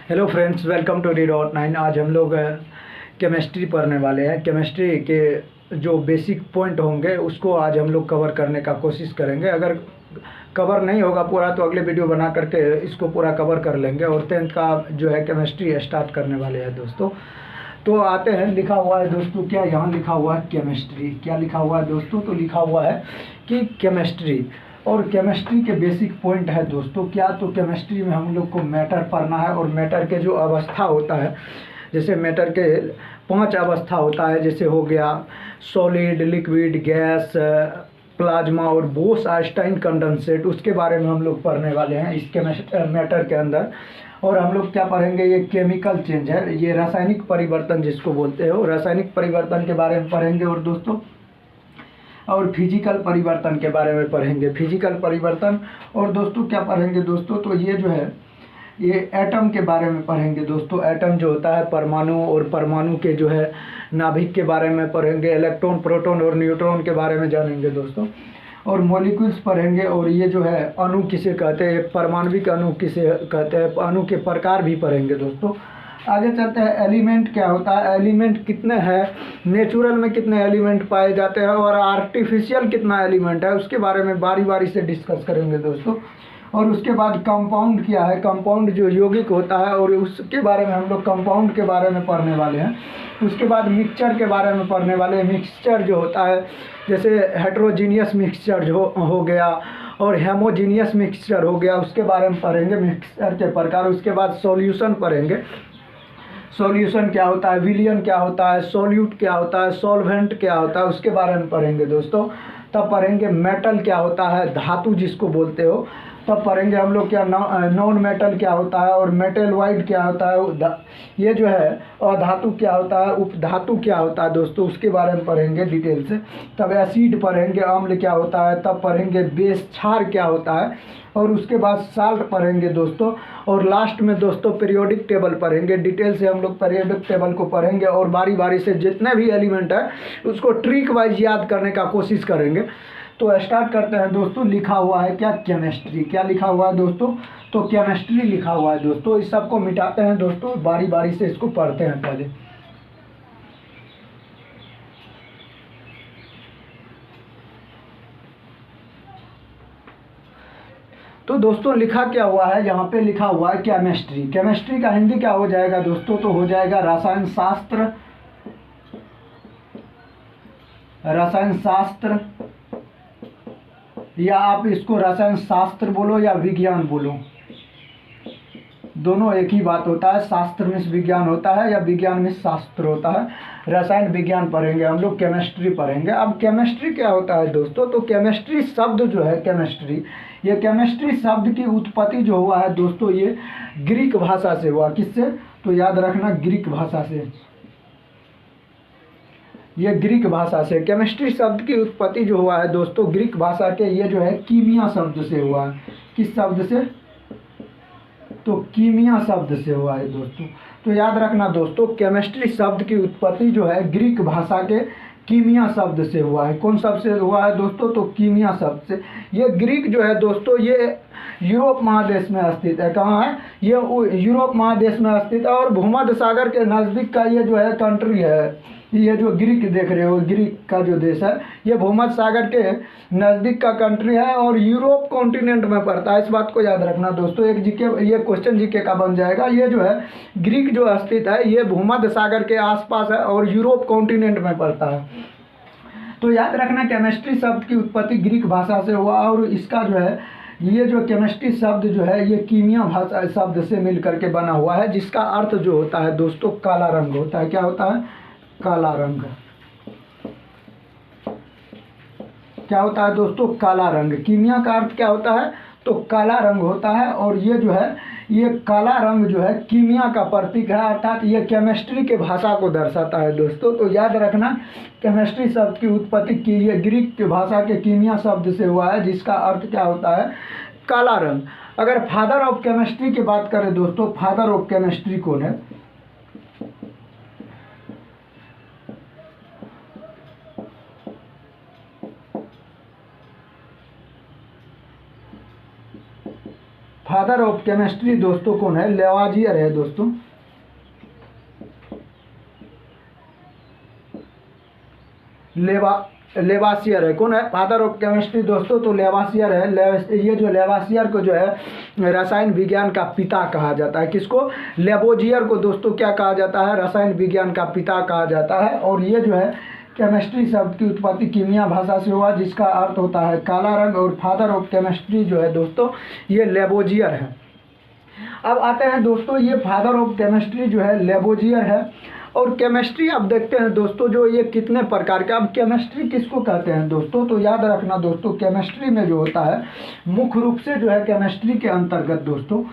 Hello friends, welcome to D.9। आज हम लोग केमिस्ट्री पढ़ने वाले हैं। केमिस्ट्री के जो बेसिक पॉइंट होंगे उसको आज हम लोग कवर करने का कोशिश करेंगे। अगर कवर नहीं होगा पूरा तो अगले वीडियो बना करके इसको पूरा कवर कर लेंगे। और 10th का जो है केमिस्ट्री स्टार्ट करने वाले हैं दोस्तों। तो आते हैं, लिखा हुआ है दोस्तों, क्या यहाँ लिखा हुआ है केमिस्ट्री। क्या लिखा हुआ है दोस्तों? तो लिखा हुआ है कि केमिस्ट्री। और केमिस्ट्री के बेसिक पॉइंट है दोस्तों क्या, तो केमिस्ट्री में हम लोग को मैटर पढ़ना है। और मैटर के जो अवस्था होता है, जैसे मैटर के 5 अवस्था होता है, जैसे हो गया सॉलिड, लिक्विड, गैस, प्लाज्मा और बोस आइंस्टाइन कंडेंसेट, उसके बारे में हम लोग पढ़ने वाले हैं इसके मैटर के अंदर। और हम लोग क्या पढ़ेंगे, ये केमिकल चेंज है, ये रासायनिक परिवर्तन जिसको बोलते हो, रासायनिक परिवर्तन के बारे में पढ़ेंगे। और दोस्तों और फिजिकल परिवर्तन के बारे में पढ़ेंगे, फिजिकल परिवर्तन। और दोस्तों क्या पढ़ेंगे दोस्तों, तो ये जो है ये एटम के बारे में पढ़ेंगे दोस्तों। एटम जो होता है परमाणु, और परमाणु के जो है नाभिक के बारे में पढ़ेंगे। इलेक्ट्रॉन, प्रोटॉन और न्यूट्रॉन के बारे में जानेंगे दोस्तों। और मॉलिक्यूल्स पढ़ेंगे। और ये जो है अणु किसे कहते हैं, परमाणविक अणु किसे कहते हैं, अणु के प्रकार भी पढ़ेंगे दोस्तों। आगे चलते हैं, एलिमेंट क्या होता है, एलिमेंट कितने हैं, नेचुरल में कितने एलिमेंट पाए जाते हैं और आर्टिफिशियल कितना एलिमेंट है, उसके बारे में बारी बारी से डिस्कस करेंगे दोस्तों। और उसके बाद कंपाउंड क्या है, कंपाउंड जो यौगिक होता है, और उसके बारे में हम लोग कंपाउंड के बारे में पढ़ने वाले हैं। उसके बाद मिक्सचर के बारे में पढ़ने वाले हैं। मिक्सचर जो होता है, जैसे हेट्रोजीनियस मिक्सचर जो हो गया और हेमोजीनियस मिक्सचर हो गया, उसके बारे में पढ़ेंगे, मिक्सचर के प्रकार। उसके बाद सॉल्यूशन पढ़ेंगे, सॉल्यूशन क्या होता है, विलियन क्या होता है, सॉल्यूट क्या होता है, सॉल्वेंट क्या होता है, उसके बारे में पढ़ेंगे दोस्तों। तब पढ़ेंगे मेटल क्या होता है, धातु जिसको बोलते हो। तब पढ़ेंगे हम लोग क्या नॉन मेटल क्या होता है, और मेटल वाइड क्या होता है, ये जो है अधातु क्या होता है, उपधातु क्या होता है दोस्तों, उसके बारे में पढ़ेंगे डिटेल से। तब एसिड पढ़ेंगे, अम्ल क्या होता है। तब पढ़ेंगे बेस, क्षार क्या होता है। और उसके बाद साल्ट पढ़ेंगे दोस्तों। और लास्ट में दोस्तों पीरियोडिक टेबल पढ़ेंगे। डिटेल से हम लोग पीरियोडिक टेबल को पढ़ेंगे और बारी बारी से जितने भी एलिमेंट है उसको ट्रिक वाइज याद करने का कोशिश करेंगे। तो स्टार्ट करते हैं दोस्तों। लिखा हुआ है क्या, केमिस्ट्री। क्या लिखा हुआ है दोस्तों, तो केमिस्ट्री लिखा हुआ है दोस्तों। इस सबको मिटाते हैं दोस्तों, बारी बारी से इसको पढ़ते हैं पहले। तो दोस्तों लिखा क्या हुआ है, यहाँ पे लिखा हुआ है केमिस्ट्री। केमिस्ट्री का हिंदी क्या हो जाएगा दोस्तों, तो हो जाएगा रसायन शास्त्र, रसायन शास्त्र, या आप इसको रसायन शास्त्र बोलो या विज्ञान बोलो, दोनों एक ही बात होता है। शास्त्र में विज्ञान होता है या विज्ञान में शास्त्र होता है। रसायन विज्ञान पढ़ेंगे हम लोग, केमिस्ट्री पढ़ेंगे। अब केमिस्ट्री क्या होता है दोस्तों, तो केमिस्ट्री शब्द जो है, केमिस्ट्री, ये केमिस्ट्री शब्द की उत्पत्ति जो हुआ है दोस्तों, ये ग्रीक भाषा से हुआ। किससे, तो याद रखना, ग्रीक भाषा से। ये ग्रीक भाषा से केमिस्ट्री शब्द की उत्पत्ति जो हुआ है दोस्तों, ग्रीक भाषा के, ये जो है कीमिया शब्द से हुआ है। किस शब्द से, तो कीमिया शब्द से हुआ है दोस्तों। तो याद रखना दोस्तों, केमिस्ट्री शब्द की उत्पत्ति जो है ग्रीक भाषा के कीमिया शब्द से हुआ है। कौन शब्द से हुआ है दोस्तों, तो कीमिया शब्द से। ये ग्रीक जो है दोस्तों, ये यूरोप महादेश में स्थित है। कहाँ है, ये यूरोप महादेश में स्थित है। और भूमध्य सागर के नज़दीक का ये जो है कंट्री है। ये जो ग्रीक देख रहे हो, ग्रीक का जो देश है, ये भूमध्य सागर के नज़दीक का कंट्री है और यूरोप कॉन्टिनेंट में पड़ता है। इस बात को याद रखना दोस्तों, एक जीके, ये क्वेश्चन जीके का बन जाएगा। ये जो है ग्रीक जो स्थित है, ये भूमध्य सागर के आसपास है और यूरोप कॉन्टिनेंट में पड़ता है। तो याद रखना, केमिस्ट्री शब्द की उत्पत्ति ग्रीक भाषा से हुआ। और इसका जो है ये जो केमिस्ट्री शब्द जो है, ये कीमिया भाषा शब्द से मिल करके बना हुआ है, जिसका अर्थ जो होता है दोस्तों काला रंग होता है। क्या होता है, काला रंग। क्या होता है दोस्तों, काला रंग। कीमिया का अर्थ क्या होता है, तो काला रंग होता है। और ये जो है, ये काला रंग जो है कीमिया का प्रतीक है, अर्थात ये केमिस्ट्री के भाषा को दर्शाता है दोस्तों। तो याद रखना, केमिस्ट्री शब्द की उत्पत्ति की ये ग्रीक के भाषा के कीमिया शब्द से हुआ है, जिसका अर्थ क्या होता है, काला रंग। अगर फादर ऑफ केमिस्ट्री की बात करें दोस्तों, फादर ऑफ केमिस्ट्री कौन है, फादर फादर ऑफ केमिस्ट्री दोस्तों कौन है? लेवाजियर है दोस्तों। लेवासियर है। कौन है फादर ऑफ केमिस्ट्री दोस्तों? तो लेवासियर है। ये जो लेवासियर को जो है रसायन विज्ञान का पिता कहा जाता है। किसको? लेवोजियर को दोस्तों क्या कहा जाता है? रसायन विज्ञान का पिता कहा जाता है। और ये जो है केमिस्ट्री शब्द की उत्पत्ति कीमिया भाषा से हुआ, जिसका अर्थ होता है काला रंग। और फादर ऑफ केमिस्ट्री जो है दोस्तों ये लेवोजियर है। अब आते हैं दोस्तों, ये फादर ऑफ केमिस्ट्री जो है लेवोजियर है। और केमिस्ट्री अब देखते हैं दोस्तों जो ये कितने प्रकार के। अब केमिस्ट्री किसको कहते हैं दोस्तों? तो याद रखना दोस्तों, केमिस्ट्री में जो होता है मुख्य रूप से जो है केमिस्ट्री के अंतर्गत दोस्तों,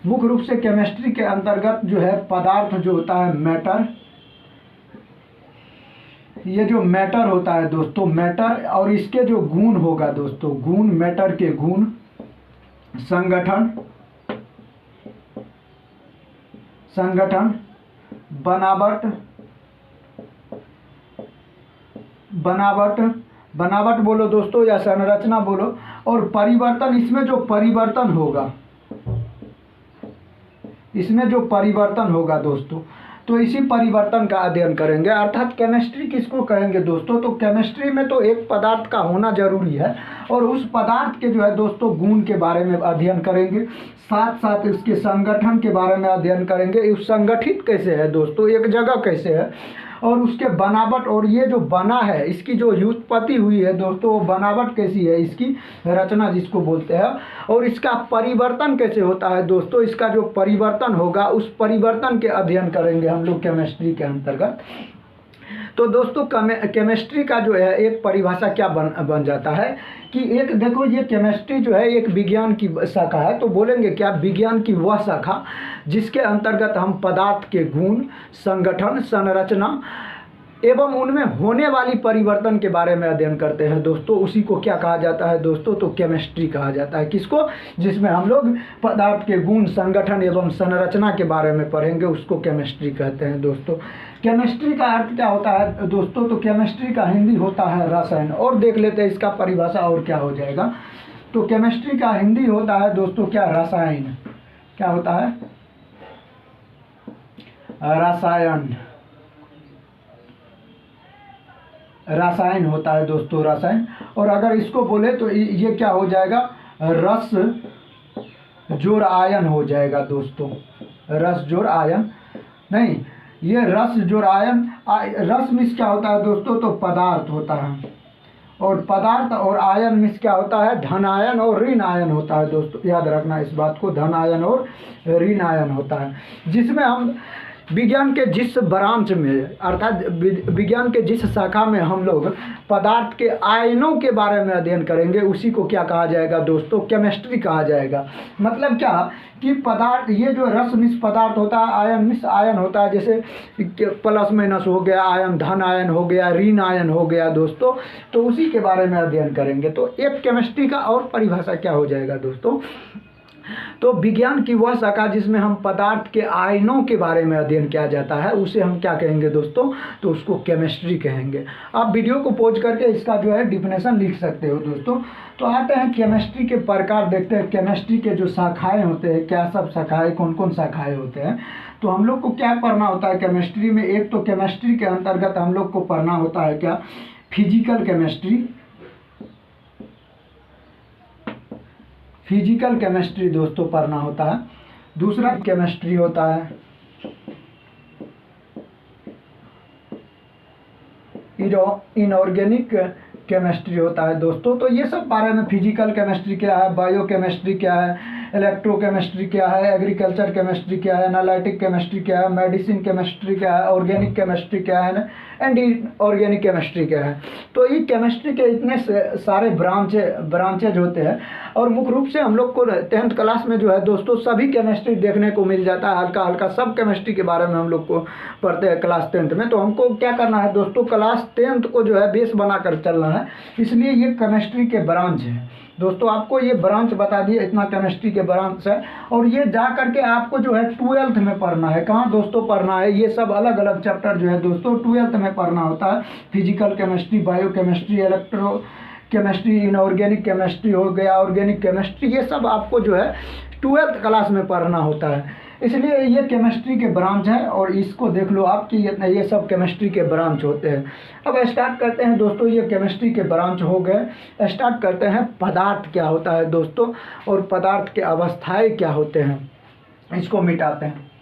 मुख्य रूप से केमिस्ट्री के अंतर्गत जो है पदार्थ जो होता है मैटर, ये जो मैटर होता है दोस्तों, मैटर और इसके जो गुण होगा दोस्तों, गुण, मैटर के गुण, संगठन, बनावट बोलो दोस्तों या संरचना बोलो, और परिवर्तन। इसमें जो परिवर्तन होगा दोस्तों, तो इसी परिवर्तन का अध्ययन करेंगे। अर्थात केमिस्ट्री किसको कहेंगे दोस्तों? तो केमिस्ट्री में तो एक पदार्थ का होना जरूरी है, और उस पदार्थ के जो है दोस्तों गुण के बारे में अध्ययन करेंगे, साथ साथ इसके संगठन के बारे में अध्ययन करेंगे। उस संगठित कैसे है दोस्तों, एक जगह कैसे है, और उसके बनावट, और ये जो बना है इसकी जो व्युत्पत्ति हुई है दोस्तों, वो बनावट कैसी है, इसकी रचना जिसको बोलते हैं, और इसका परिवर्तन कैसे होता है दोस्तों, इसका जो परिवर्तन होगा उस परिवर्तन के अध्ययन करेंगे हम लोग केमिस्ट्री के अंतर्गत। तो दोस्तों केमिस्ट्री का जो है एक परिभाषा क्या बन जाता है कि एक देखो, ये केमिस्ट्री जो है एक विज्ञान की शाखा है। तो बोलेंगे क्या? विज्ञान की वह शाखा जिसके अंतर्गत हम पदार्थ के गुण, संगठन, संरचना एवं उनमें होने वाली परिवर्तन के बारे में अध्ययन करते हैं दोस्तों, उसी को क्या कहा जाता है दोस्तों? तो केमिस्ट्री कहा जाता है। किसको? जिसमें हम लोग पदार्थ के गुण, संगठन एवं संरचना के बारे में पढ़ेंगे, उसको केमिस्ट्री कहते हैं दोस्तों। केमिस्ट्री का अर्थ क्या होता है दोस्तों? तो केमिस्ट्री का हिंदी होता है रसायन। और देख लेते हैं इसका परिभाषा और क्या हो जाएगा। तो केमिस्ट्री का हिंदी होता है दोस्तों क्या? रसायन। क्या होता है? रसायन होता है दोस्तों, रसायन। और अगर इसको बोले तो ये क्या हो जाएगा? रस जोड़ आयन हो जाएगा दोस्तों। रस जोड़ आयन नहीं, ये रस जोड़ आयन। रस मिस क्या होता है दोस्तों? तो पदार्थ होता है। और पदार्थ और आयन मिस क्या होता है? धन आयन और ऋण आयन होता है दोस्तों। याद रखना इस बात को, धन आयन और ऋण आयन होता है। जिसमें हम विज्ञान के जिस ब्रांच में, अर्थात विज्ञान के जिस शाखा में हम लोग पदार्थ के आयनों के बारे में अध्ययन करेंगे, उसी को क्या कहा जाएगा दोस्तों? केमिस्ट्री कहा जाएगा। मतलब क्या कि पदार्थ, ये जो रस मिस पदार्थ होता है, आयन मिस आयन होता है, जैसे प्लस माइनस हो गया, आयन धन आयन हो गया, ऋण आयन हो गया दोस्तों, तो उसी के बारे में अध्ययन करेंगे। तो एक केमिस्ट्री का और परिभाषा क्या हो जाएगा दोस्तों? तो विज्ञान की वह शाखा जिसमें हम पदार्थ के आयनों के बारे में अध्ययन किया जाता है, उसे हम क्या कहेंगे दोस्तों? तो उसको केमिस्ट्री कहेंगे। आप वीडियो को पॉज करके इसका जो है डिफिनेशन लिख सकते हो दोस्तों। तो आते हैं केमिस्ट्री के प्रकार, देखते हैं केमिस्ट्री के जो शाखाएं होते हैं, क्या सब शाखाएं, कौन कौन शाखाएं होते हैं। तो हम लोग को क्या पढ़ना होता है केमिस्ट्री में? एक तो केमिस्ट्री के अंतर्गत हम लोग को पढ़ना होता है क्या? Physical chemistry. फिजिकल केमिस्ट्री दोस्तों पढ़ना होता है। दूसरा केमिस्ट्री होता है इनऑर्गेनिक केमिस्ट्री होता है दोस्तों। तो ये सब बारे में, फिजिकल केमिस्ट्री क्या है, बायो केमिस्ट्री क्या है, इलेक्ट्रोकेमिस्ट्री क्या है, एग्रीकल्चर केमिस्ट्री क्या है, एनालिटिक केमिस्ट्री क्या है, मेडिसिन केमिस्ट्री क्या है, ऑर्गेनिक केमिस्ट्री क्या है, एंड ऑर्गेनिक केमिस्ट्री क्या है। तो ये केमिस्ट्री के इतने सारे ब्रांचेज होते हैं। और मुख्य रूप से हम लोग को 10th क्लास में जो है दोस्तों सभी केमिस्ट्री देखने को मिल जाता है, हल्का हल्का सब केमिस्ट्री के बारे में हम लोग को पढ़ते हैं क्लास 10th में। तो हमको क्या करना है दोस्तों? क्लास 10th को जो है बेस बना कर चलना है। इसलिए ये केमिस्ट्री के ब्रांच है दोस्तों। आपको ये ब्रांच बता दिए, इतना केमिस्ट्री के ब्रांच है। और ये जा करके आपको जो है 12th में पढ़ना है। कहाँ दोस्तों पढ़ना है? ये सब अलग अलग चैप्टर जो है दोस्तों 12th में पढ़ना होता है। Physical chemistry, bio chemistry, electro chemistry, inorganic chemistry हो गया, ऑर्गेनिक केमिस्ट्री, ये सब आपको जो है ट्वेल्थ क्लास में पढ़ना होता है। इसलिए ये केमिस्ट्री के ब्रांच है और इसको देख लो आप कि ये सब केमिस्ट्री के ब्रांच होते हैं। अब स्टार्ट करते हैं दोस्तों, ये केमिस्ट्री के ब्रांच हो गए। स्टार्ट करते हैं पदार्थ क्या होता है दोस्तों, और पदार्थ के अवस्थाएं क्या होते हैं, इसको मिटाते हैं।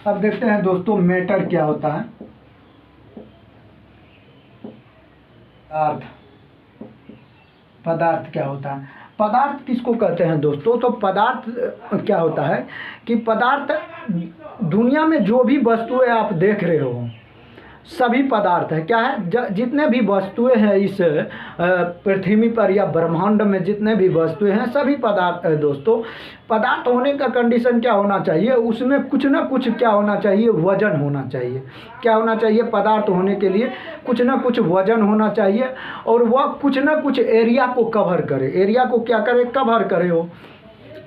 अब देखते हैं दोस्तों मैटर क्या होता है। पदार्थ, पदार्थ क्या होता है, पदार्थ किसको कहते हैं दोस्तों? तो पदार्थ क्या होता है कि पदार्थ दुनिया में जो भी वस्तुएं आप देख रहे हो सभी पदार्थ है। क्या है, जितने भी वस्तुएं हैं इस पृथ्वी पर या ब्रह्मांड में जितने भी वस्तुएं हैं सभी पदार्थ है दोस्तों। पदार्थ होने का कंडीशन क्या होना चाहिए, उसमें कुछ ना कुछ क्या होना चाहिए, वजन होना चाहिए। क्या होना चाहिए, पदार्थ होने के लिए कुछ ना कुछ वजन होना चाहिए, और वह कुछ ना कुछ एरिया को कवर करे। एरिया को क्या करे, कवर करे हो।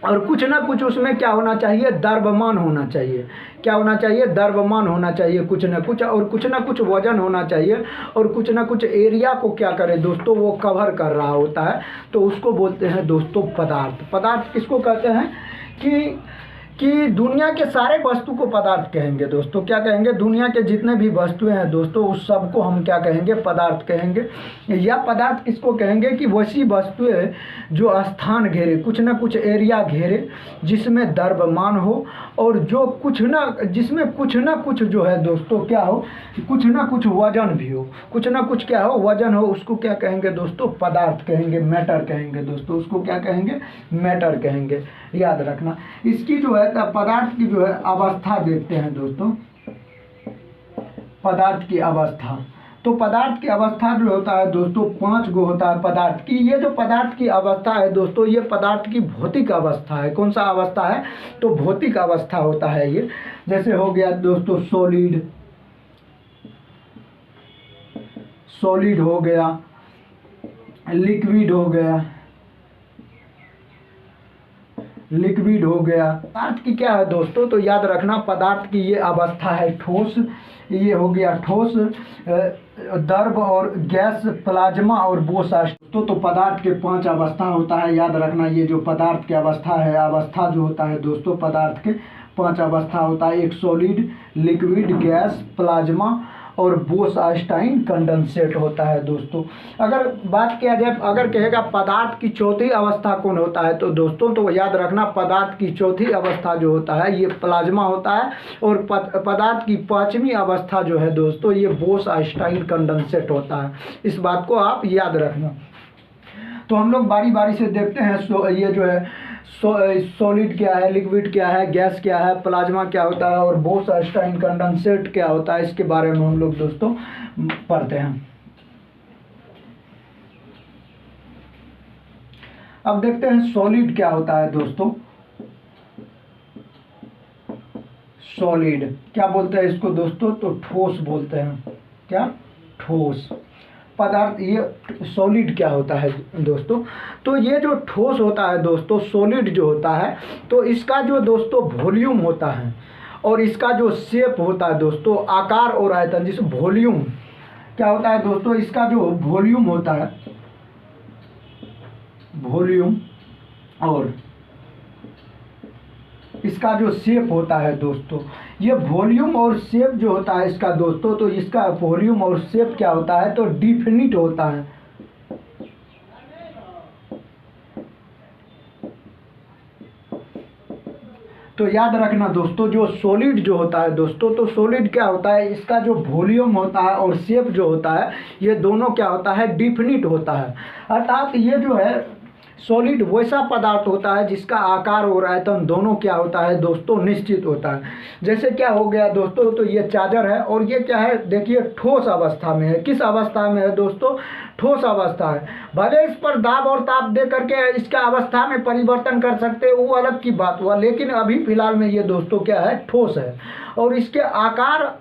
और कुछ ना कुछ उसमें क्या होना चाहिए, द्रव्यमान होना चाहिए। क्या होना चाहिए, द्रव्यमान होना चाहिए कुछ ना कुछ, और कुछ ना कुछ वजन होना चाहिए, और कुछ ना कुछ एरिया को क्या करे दोस्तों, वो कवर कर रहा होता है। तो उसको बोलते हैं दोस्तों पदार्थ। पदार्थ किसको कहते हैं कि दुनिया के सारे वस्तु को पदार्थ कहेंगे दोस्तों। क्या कहेंगे, दुनिया के जितने भी वस्तुएं हैं दोस्तों उस सब को हम क्या कहेंगे, पदार्थ कहेंगे। या पदार्थ किसको कहेंगे कि वैसी वस्तुएं जो स्थान घेरे, कुछ ना कुछ एरिया घेरे, जिसमें द्रव्यमान हो, और जो जिसमें कुछ ना कुछ जो है दोस्तों क्या हो, कुछ ना कुछ वजन भी हो, कुछ ना कुछ क्या हो, वजन हो, उसको क्या कहेंगे दोस्तों, पदार्थ कहेंगे, मैटर कहेंगे दोस्तों। उसको क्या कहेंगे, मैटर कहेंगे। याद रखना। इसकी जो है पदार्थ की जो है अवस्था देखते हैं दोस्तों, पदार्थ की अवस्था। तो पदार्थ की अवस्था जो होता है दोस्तों 5 गो होता है पदार्थ की। ये जो पदार्थ की अवस्था है दोस्तों, ये पदार्थ की भौतिक अवस्था है। कौन सा अवस्था है, तो भौतिक अवस्था होता है ये। जैसे हो गया दोस्तों सॉलिड, सॉलिड हो गया, लिक्विड हो गया, लिक्विड हो गया। पदार्थ की क्या है दोस्तों, तो याद रखना पदार्थ की ये अवस्था है ठोस। ये हो गया ठोस, द्रव और गैस, प्लाज्मा और बोसास्ट। तो पदार्थ के 5 अवस्था होता है। याद रखना ये जो पदार्थ की अवस्था है, अवस्था जो होता है दोस्तों पदार्थ के 5 अवस्था होता है। एक सॉलिड, लिक्विड, गैस, प्लाज्मा और बोस-आइंस्टाइन कंडेंसेट होता है दोस्तों। अगर बात किया जाए, अगर कहेगा पदार्थ की चौथी अवस्था कौन होता है, तो दोस्तों तो याद रखना पदार्थ की चौथी अवस्था जो होता है ये प्लाज्मा होता है, और पदार्थ की 5वीं अवस्था जो है दोस्तों ये बोस-आइंस्टाइन कंडेंसेट होता है। इस बात को आप याद रखना। तो हम लोग बारी बारी से देखते हैं ये जो है सॉलिड क्या है, लिक्विड क्या है, गैस क्या है, प्लाज्मा क्या होता है, और बोस-आइंस्टाइन कंडेंसेट क्या होता है, इसके बारे में हम लोग दोस्तों पढ़ते हैं। अब देखते हैं सॉलिड क्या होता है दोस्तों। सॉलिड क्या बोलते हैं इसको दोस्तों, तो ठोस बोलते हैं। क्या, ठोस पदार्थ। ये सॉलिड क्या होता है दोस्तों, तो ये जो ठोस होता है दोस्तों, सॉलिड जो होता है, तो इसका जो दोस्तों वॉल्यूम होता है और इसका जो शेप होता है दोस्तों, आकार और आयतन, जिस वॉल्यूम क्या होता है दोस्तों, इसका जो वॉल्यूम होता है, वॉल्यूम, और इसका जो शेप होता है दोस्तों, ये वॉल्यूम और शेप जो होता है इसका दोस्तों, तो इसका वॉल्यूम और शेप क्या होता है, तो डिफिनिट होता है। तो याद रखना दोस्तों, जो सॉलिड जो होता है दोस्तों, तो सॉलिड क्या होता है, इसका जो वॉल्यूम होता है और शेप जो होता है ये दोनों क्या होता है, डिफिनिट होता है। अर्थात ये जो है सॉलिड वैसा पदार्थ होता है जिसका आकार और आयतन दोनों क्या होता है दोस्तों, निश्चित होता है। जैसे क्या हो गया दोस्तों, तो ये चादर है और ये क्या है, देखिए ठोस अवस्था में है। किस अवस्था में है दोस्तों, ठोस अवस्था है। भले इस पर दाब और ताप दे करके इसका अवस्था में परिवर्तन कर सकते हैं, वो अलग की बात हुआ, लेकिन अभी फिलहाल में ये दोस्तों क्या है, ठोस है। और इसके आकार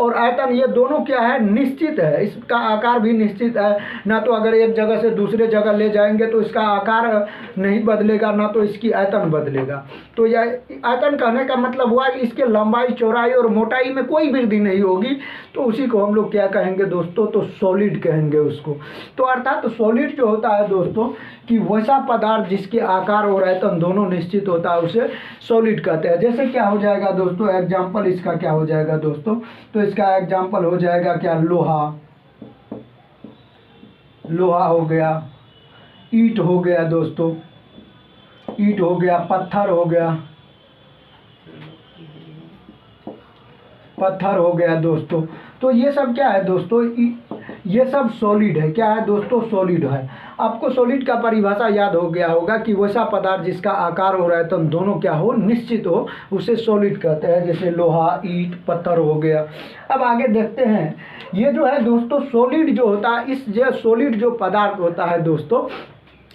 और आयतन, ये दोनों क्या है, निश्चित है। इसका आकार भी निश्चित है, ना तो अगर एक जगह से दूसरे जगह ले जाएंगे तो इसका आकार नहीं बदलेगा, ना तो इसकी आयतन बदलेगा। तो यह आयतन कहने का मतलब हुआ कि इसके लंबाई, चौड़ाई और मोटाई में कोई वृद्धि नहीं होगी, तो उसी को हम लोग क्या कहेंगे दोस्तों, तो सॉलिड कहेंगे उसको। तो अर्थात सॉलिड जो होता है दोस्तों, कि वैसा पदार्थ जिसके आकार और आयतन दोनों निश्चित होता है, उसे सॉलिड कहते हैं। जैसे क्या हो जाएगा दोस्तों, एग्जाम्पल इसका क्या हो जाएगा दोस्तों, तो इसका एग्जाम्पल हो जाएगा क्या, लोहा, लोहा हो गया, ईंट हो गया दोस्तों, ईंट हो गया, पत्थर हो गया, पत्थर हो गया दोस्तों। तो ये सब क्या है दोस्तों, ये सब सॉलिड है। क्या है दोस्तों, सॉलिड है। आपको सॉलिड का परिभाषा याद हो गया होगा कि वैसा पदार्थ जिसका आकार और आयतन दोनों क्या हो, निश्चित हो, उसे सॉलिड कहते हैं। जैसे लोहा, ईंट, पत्थर हो गया। अब आगे देखते हैं, ये जो है दोस्तों सॉलिड जो होता है, इस जो सॉलिड जो पदार्थ होता है दोस्तों,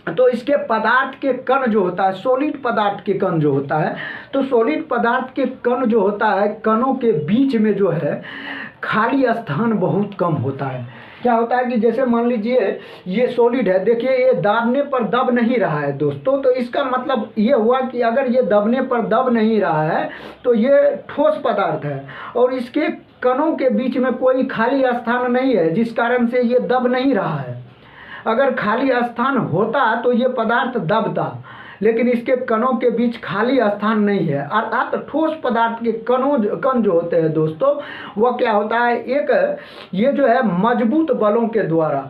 तो इसके पदार्थ के कण जो होता है, सॉलिड पदार्थ के कण जो होता है, तो सॉलिड पदार्थ के कण जो होता है, कणों के बीच में जो है खाली स्थान बहुत कम होता है। क्या होता है कि जैसे मान लीजिए ये सॉलिड है, देखिए ये दाबने पर दब नहीं रहा है दोस्तों, तो इसका मतलब ये हुआ कि अगर ये दबने पर दब नहीं रहा है तो ये ठोस पदार्थ है, और इसके कणों के बीच में कोई खाली स्थान नहीं है, जिस कारण से ये दब नहीं रहा है। अगर खाली स्थान होता तो ये पदार्थ दबता, लेकिन इसके कणों के बीच खाली स्थान नहीं है। अर्थात ठोस पदार्थ के कण जो होते हैं दोस्तों, वह क्या होता है, एक ये जो है मजबूत बलों के द्वारा,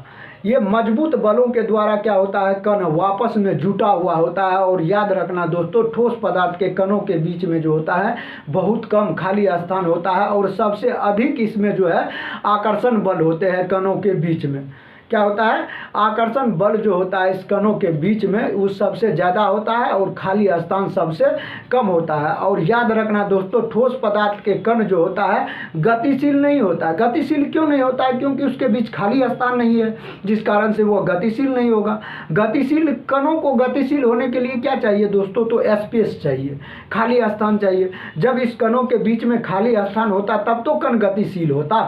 ये मजबूत बलों के द्वारा क्या होता है, कण वापस में जुटा हुआ होता है। और याद रखना दोस्तों, ठोस पदार्थ के कणों के बीच में जो होता है बहुत कम खाली स्थान होता है, और सबसे अधिक इसमें जो है आकर्षण बल होते हैं कणों के बीच में। क्या होता है, आकर्षण बल जो होता है इस कणों के बीच में वो सबसे ज़्यादा होता है, और खाली स्थान सबसे कम होता है। और याद रखना दोस्तों, ठोस पदार्थ के कण जो होता है गतिशील नहीं होता। गतिशील क्यों नहीं होता है, क्योंकि उसके बीच खाली स्थान नहीं है, जिस कारण से वो गतिशील नहीं होगा। गतिशील कणों को गतिशील होने के लिए क्या चाहिए दोस्तों, तो स्पेस चाहिए, खाली स्थान चाहिए। जब इस कणों के बीच में खाली स्थान होता तब तो कण गतिशील होता,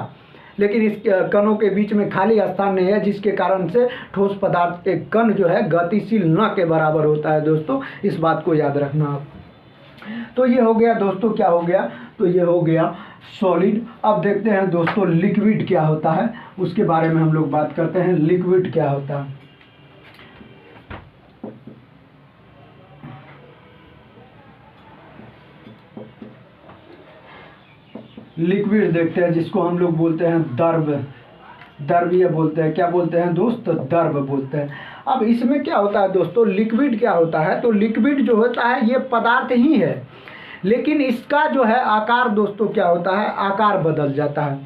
लेकिन इस कणों के बीच में खाली स्थान नहीं है, जिसके कारण से ठोस पदार्थ के कण जो है गतिशील न के बराबर होता है दोस्तों। इस बात को याद रखना आप। तो ये हो गया दोस्तों, क्या हो गया, तो ये हो गया सॉलिड। अब देखते हैं दोस्तों लिक्विड क्या होता है, उसके बारे में हम लोग बात करते हैं। लिक्विड क्या होता है, लिक्विड देखते हैं, जिसको हम लोग बोलते हैं द्रव, द्रवीय बोलते हैं। क्या बोलते हैं दोस्त, द्रव बोलते हैं। अब इसमें क्या होता है दोस्तों, लिक्विड क्या होता है, तो लिक्विड जो होता है ये पदार्थ ही है, लेकिन इसका जो है आकार दोस्तों क्या होता है, आकार बदल जाता है।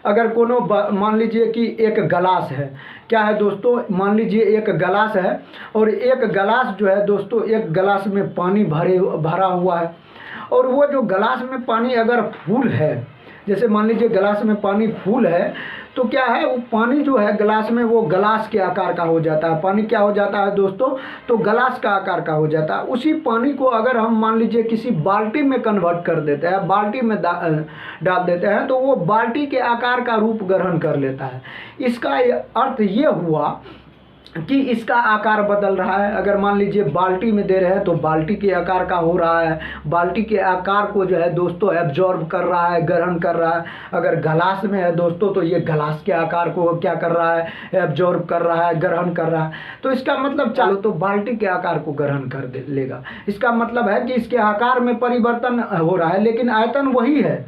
अगर कोनो मान लीजिए कि एक गिलास है, क्या है दोस्तों, मान लीजिए एक गिलास है, और एक गिलास जो है दोस्तों, एक गिलास में पानी भरा हुआ है, और वो जो गिलास में पानी अगर फुल है, जैसे मान लीजिए गिलास में पानी फुल है, तो क्या है, वो पानी जो है गिलास में वो गिलास के आकार का हो जाता है। पानी क्या हो जाता है दोस्तों, तो गिलास का आकार का हो जाता है। उसी पानी को अगर हम मान लीजिए किसी बाल्टी में कन्वर्ट कर देते हैं, बाल्टी में डाल देते हैं, तो वो बाल्टी के आकार का रूप ग्रहण कर लेता है। इसका अर्थ ये हुआ कि इसका आकार बदल रहा है। अगर मान लीजिए बाल्टी में दे रहे हैं तो बाल्टी के आकार का हो रहा है, बाल्टी के आकार को जो है दोस्तों एब्जॉर्ब कर रहा है, ग्रहण कर रहा है। अगर गिलास में है दोस्तों, तो ये गिलास के आकार को क्या कर रहा है, एब्जॉर्ब कर रहा है, ग्रहण कर रहा है। तो इसका मतलब चलो तो बाल्टी के आकार को ग्रहण कर लेगा। इसका मतलब है कि इसके आकार में परिवर्तन हो रहा है, लेकिन आयतन वही है।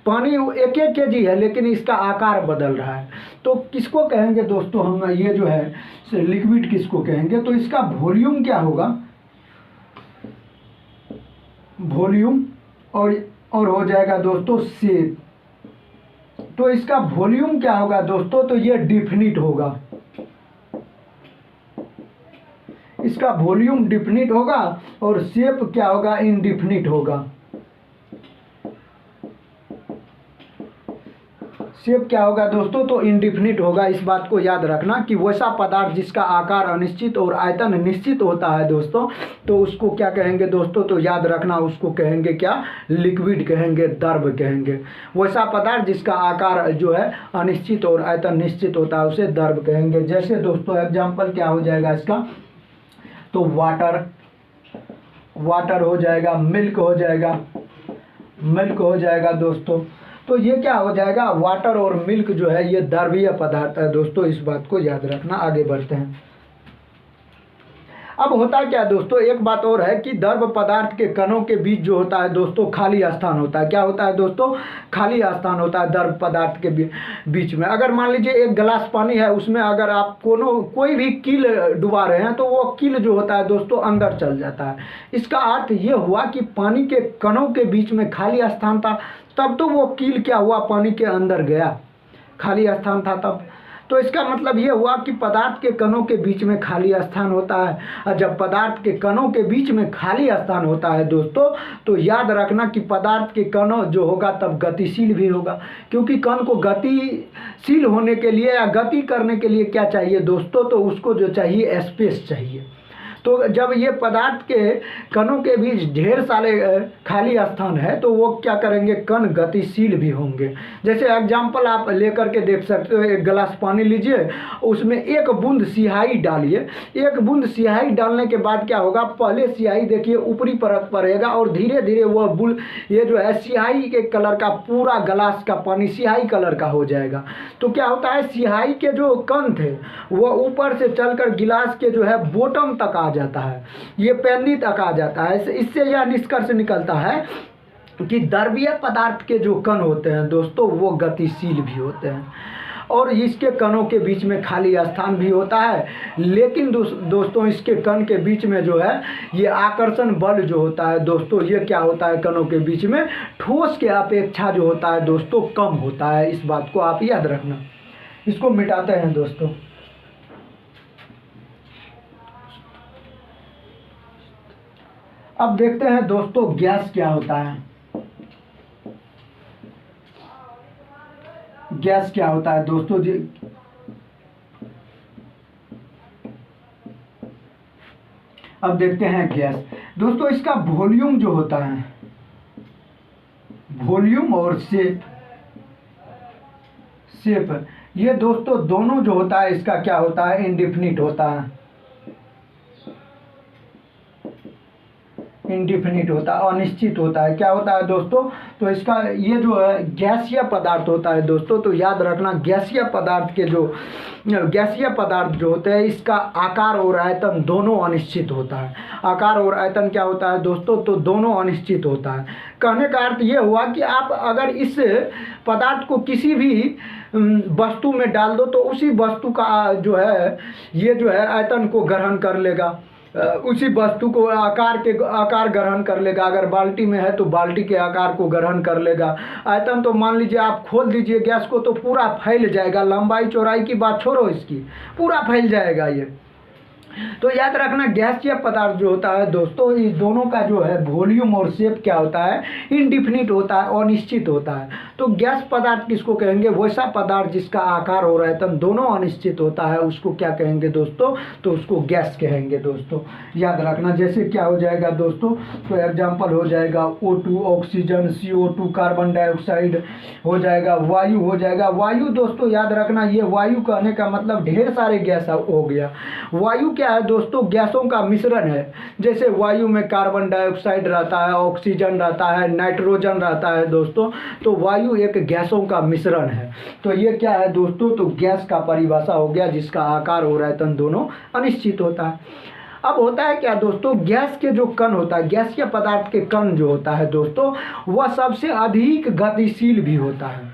पानी 1-1 kg है, लेकिन इसका आकार बदल रहा है। तो किसको कहेंगे दोस्तों हम, ये जो है लिक्विड किसको कहेंगे, तो इसका वॉल्यूम क्या होगा, वॉल्यूम, और हो जाएगा दोस्तों शेप। तो इसका वॉल्यूम क्या होगा दोस्तों, तो ये डिफिनिट होगा, इसका वॉल्यूम डिफिनिट होगा, और शेप क्या होगा, इनडिफिनिट होगा। शेप क्या होगा दोस्तों, तो इंडिफिनिट होगा। इस बात को याद रखना कि वैसा पदार्थ जिसका आकार अनिश्चित और आयतन निश्चित होता है दोस्तों, तो उसको क्या कहेंगे दोस्तों, तो याद रखना उसको कहेंगे क्या, लिक्विड कहेंगे, द्रव कहेंगे। वैसा पदार्थ जिसका आकार जो है अनिश्चित और आयतन निश्चित होता है उसे द्रव कहेंगे। जैसे दोस्तों एग्जाम्पल क्या हो जाएगा इसका, तो वाटर हो जाएगा, मिल्क हो जाएगा दोस्तों। तो ये क्या हो जाएगा, वाटर और मिल्क जो है ये द्रवीय पदार्थ है दोस्तों, इस बात को याद रखना। आगे बढ़ते हैं। अब होता क्या दोस्तों, एक बात और है कि द्रव पदार्थ के कणों के बीच जो होता है दोस्तों खाली स्थान होता है। क्या होता है दोस्तों, खाली स्थान होता है द्रव पदार्थ के बीच में। अगर मान लीजिए एक गिलास पानी है, उसमें अगर आप कोई भी कील डुबा रहे हैं तो वो कील जो होता है दोस्तों अंदर चल जाता है। इसका अर्थ ये हुआ कि पानी के कणों के बीच में खाली स्थान था, तब तो वो कील क्या हुआ, पानी के अंदर गया, खाली स्थान था तब। तो इसका मतलब ये हुआ कि पदार्थ के कणों के बीच में खाली स्थान होता है। और जब पदार्थ के कणों के बीच में खाली स्थान होता है दोस्तों, तो याद रखना कि पदार्थ के कण जो होगा तब गतिशील भी होगा, क्योंकि कण को गतिशील होने के लिए या गति करने के लिए क्या चाहिए दोस्तों, तो उसको जो चाहिए स्पेस चाहिए। तो जब ये पदार्थ के कणों के बीच ढेर सारे खाली स्थान है तो वो क्या करेंगे, कण गतिशील भी होंगे। जैसे एग्जाम्पल आप लेकर के देख सकते हो, एक गिलास पानी लीजिए, उसमें एक बूंद स्याही डालिए। एक बूंद स्याही डालने के बाद क्या होगा, पहले स्याही देखिए ऊपरी परत पर रहेगा और धीरे धीरे वह ये जो है स्याही के कलर का पूरा गिलास का पानी स्याही कलर का हो जाएगा। तो क्या होता है, स्याही के जो कण थे वह ऊपर से चलकर गिलास के जो है बॉटम तक आ जाता है, ये पैंदी तक आ जाता है। इससे यह निष्कर्ष निकलता है कि द्रवीय पदार्थ के जो कण होते हैं दोस्तों वो गतिशील भी होते हैं और इसके कणों के बीच में खाली स्थान भी होता है। लेकिन दोस्तों इसके कण के बीच में जो है ये आकर्षण बल जो होता है दोस्तों, ये क्या होता है, कणों के बीच में ठोस के अपेक्षा जो होता है दोस्तों कम होता है। इस बात को आप याद रखना। इसको मिटाते हैं दोस्तों। अब देखते हैं दोस्तों गैस क्या होता है। गैस क्या होता है दोस्तों जी, अब देखते हैं गैस दोस्तों। इसका वॉल्यूम जो होता है, वॉल्यूम और शेप ये दोस्तों दोनों जो होता है इसका क्या होता है, इंडिफिनिट होता है, इंडिफिनिट होता है, अनिश्चित होता है। क्या होता है दोस्तों, तो इसका ये जो है गैसीय पदार्थ होता है दोस्तों, तो याद रखना गैसीय पदार्थ जो होते हैं इसका आकार और आयतन दोनों अनिश्चित होता है। आकार और आयतन क्या होता है दोस्तों, तो दोनों अनिश्चित होता है। कहने का अर्थ ये हुआ कि आप अगर इस पदार्थ को किसी भी वस्तु में डाल दो तो उसी वस्तु का जो है ये जो है आयतन को ग्रहण कर लेगा, उसी वस्तु को आकार ग्रहण कर लेगा। अगर बाल्टी में है तो बाल्टी के आकार को ग्रहण कर लेगा। आयतन तो मान लीजिए आप खोल दीजिए गैस को तो पूरा फैल जाएगा, लंबाई चौड़ाई की बात छोड़ो, इसकी पूरा फैल जाएगा ये। तो याद रखना गैसीय पदार्थ जो होता है दोस्तों इस दोनों का जो है वॉल्यूम और शेप क्या होता है, इंडिफिनिट होता है, अनिश्चित होता है। तो गैस पदार्थ किसको कहेंगे, वैसा पदार्थ जिसका आकार और आयतन दोनों अनिश्चित होता है उसको क्या कहेंगे दोस्तों, तो उसको गैस कहेंगे दोस्तों, याद रखना। जैसे क्या हो जाएगा दोस्तों, तो एग्जाम्पल हो जाएगा O2 oxygen, CO2 carbon dioxide हो जाएगा, वायु हो जाएगा। वायु दोस्तों याद रखना ये वायु कहने का मतलब ढेर सारे गैस हो गया। वायु क्या है दोस्तों, गैसों का मिश्रण है। जैसे वायु में कार्बन डाइऑक्साइड रहता है, ऑक्सीजन रहता है, नाइट्रोजन रहता है दोस्तों, तो वायु एक गैसों का मिश्रण है। तो ये क्या है दोस्तों, तो गैस का परिभाषा हो गया जिसका आकार और आयतन दोनों अनिश्चित होता है। अब होता है क्या दोस्तों, गैस के जो कण होता है, गैसीय पदार्थ के कण जो होता है दोस्तों वह सबसे अधिक गतिशील भी होता है।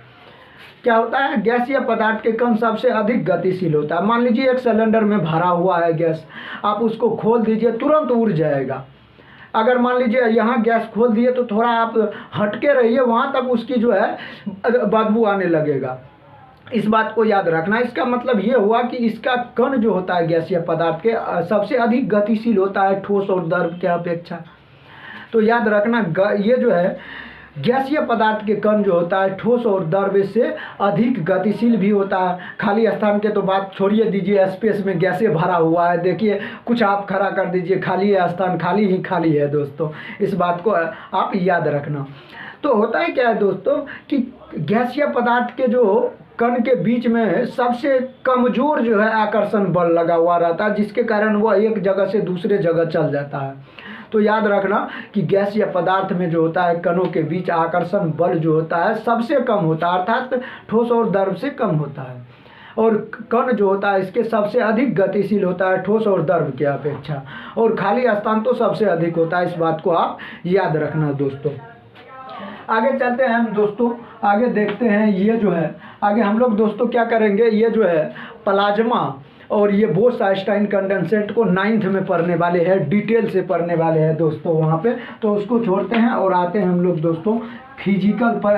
क्या होता है, गैसीय पदार्थ के कण सबसे अधिक गतिशील होता है। मान लीजिए एक सिलेंडर में भरा हुआ है गैस, आप उसको खोल दीजिए तुरंत उड़ जाएगा। अगर मान लीजिए यहाँ गैस खोल दिए तो थोड़ा आप हटके रहिए, वहाँ तक उसकी जो है बदबू आने लगेगा। इस बात को याद रखना। इसका मतलब ये हुआ कि इसका कण जो होता है गैसीय पदार्थ के सबसे अधिक गतिशील होता है ठोस और द्रव के अपेक्षा। तो याद रखना ये जो है गैसीय पदार्थ के कण जो होता है ठोस और द्रव्य से अधिक गतिशील भी होता है। खाली स्थान के तो बात छोड़िए दीजिए, स्पेस में गैसें भरा हुआ है, देखिए कुछ आप खड़ा कर दीजिए, खाली है स्थान, खाली ही खाली है दोस्तों, इस बात को आप याद रखना। तो होता है क्या है दोस्तों कि गैसीय पदार्थ के जो कण के बीच में सबसे कमज़ोर जो है आकर्षण बल लगा हुआ रहता है, जिसके कारण वह एक जगह से दूसरे जगह चल जाता है। तो याद रखना कि गैसीय पदार्थ में जो होता है कणों के बीच आकर्षण बल जो होता है सबसे कम होता है, अर्थात ठोस और द्रव से कम होता है। और कण जो होता है इसके सबसे अधिक गतिशील होता है ठोस और द्रव की अपेक्षा, और खाली स्थान तो सबसे अधिक होता है, इस बात को आप याद रखना दोस्तों। आगे चलते हैं हम दोस्तों, आगे देखते हैं ये जो है, आगे हम लोग दोस्तों क्या करेंगे, ये जो है प्लाज्मा और ये बोस आइंस्टाइन कंडेंसेट को 9th में पढ़ने वाले हैं, डिटेल से पढ़ने वाले हैं दोस्तों वहाँ पे, तो उसको छोड़ते हैं और आते हैं हम लोग दोस्तों फिजिकल पर।